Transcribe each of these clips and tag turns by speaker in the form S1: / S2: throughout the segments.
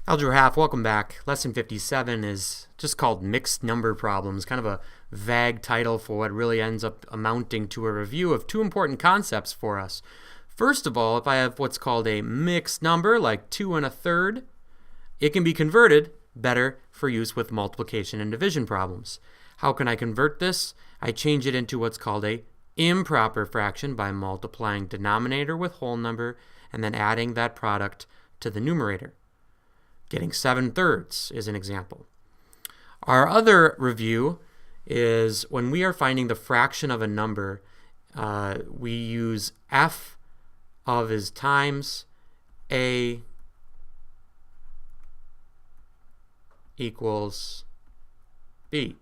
S1: Algebra Half, welcome back. Lesson 57 is just called Mixed Number Problems, kind of a vague title for what really ends up amounting to a review of two important concepts for us. First of all, if I have what's called a mixed number, like 2 1/3, it can be converted better for use with multiplication and division problems. How can I convert this? I change it into what's called a improper fraction by multiplying denominator with whole number and then adding that product to the numerator. Getting 7/3 is an example. Our other review is when we are finding the fraction of a number, we use f of is times a equals b.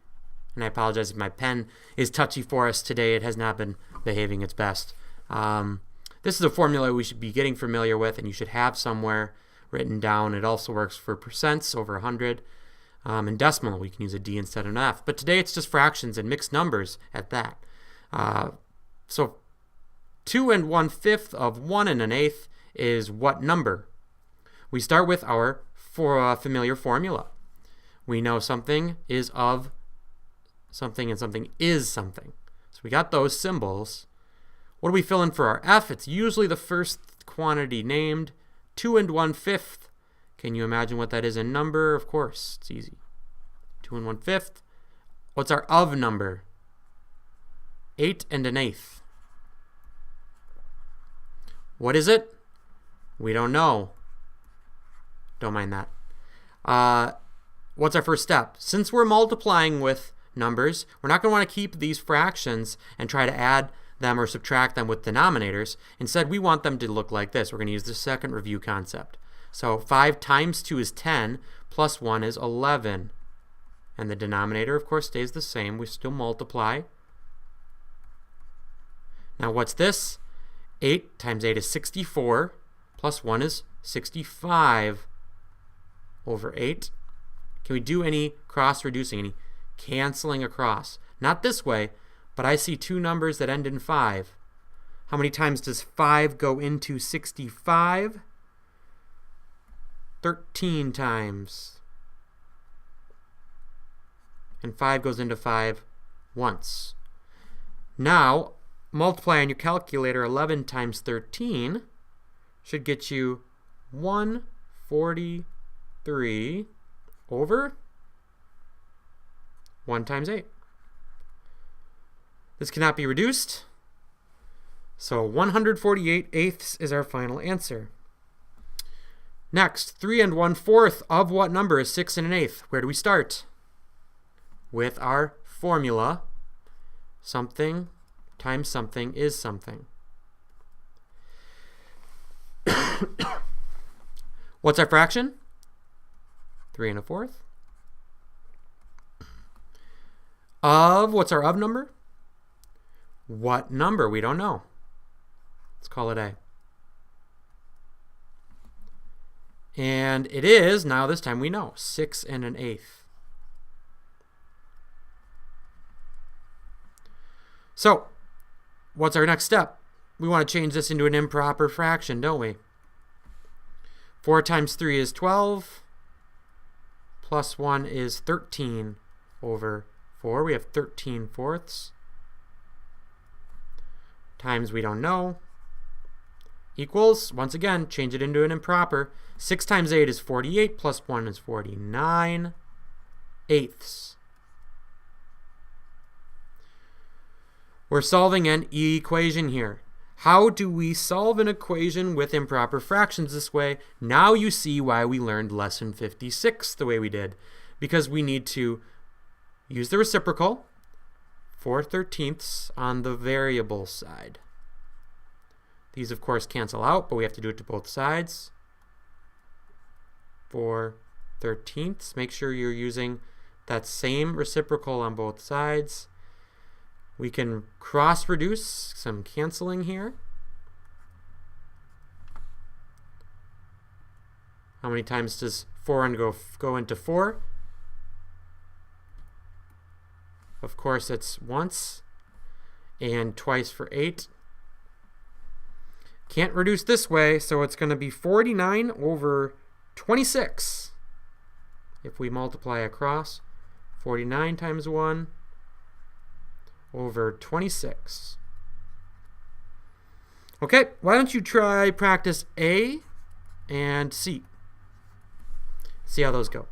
S1: And I apologize if my pen is touchy for us today. It has not been behaving its best. This is a formula we should be getting familiar with and you should have somewhere written down. It also works for percents over 100. And decimal, we can use a D instead of an F. But today it's just fractions and mixed numbers at that. So 2 1/5 of 1 1/8 is what number? We start with our familiar formula. We know something is of something and something is something. So we got those symbols. What do we fill in for our F? It's usually the first quantity named. 2 1/5. Can you imagine what that is in number? Of course, it's easy. 2 1/5. What's our of number? 8 1/8. What is it? We don't know. Don't mind that. What's our first step? Since we're multiplying with numbers, we're not going to want to keep these fractions and try to add them or subtract them with denominators. Instead, we want them to look like this. We're going to use the second review concept. So 5 times 2 is 10, plus 1 is 11. And the denominator, of course, stays the same. We still multiply. Now what's this? 8 times 8 is 64, plus 1 is 65 over 8. Can we do any cross-reducing, any canceling across? Not this way, but I see two numbers that end in 5. How many times does 5 go into 65? 13 times. And 5 goes into 5 once. Now, multiply on your calculator 11 times 13 should get you 143 over 1 times 8. This cannot be reduced, so 148/8 is our final answer. Next, 3 1/4 of what number is 6 1/8? Where do we start? With our formula, something times something is something. What's our fraction? 3 1/4. Of, what's our of number? What number? We don't know. Let's call it A. And it is, now this time we know, 6 1/8. So, what's our next step? We want to change this into an improper fraction, don't we? 4 times 3 is 12, plus 1 is 13 over 4. We have 13/4. Times we don't know, equals, once again, change it into an improper. 6 times 8 is 48, plus 1 is 49/8. We're solving an equation here. How do we solve an equation with improper fractions this way? Now you see why we learned lesson 56 the way we did. Because we need to use the reciprocal, 4/13 on the variable side. These, of course, cancel out, but we have to do it to both sides. 4/13. Make sure you're using that same reciprocal on both sides. We can cross-reduce, some canceling here. How many times does 4 go into 4? Of course, it's once, and twice for 8. Can't reduce this way, so it's going to be 49 over 26. if we multiply across 49 times 1 over 26. Okay, why don't you try practice A and C. See how those go.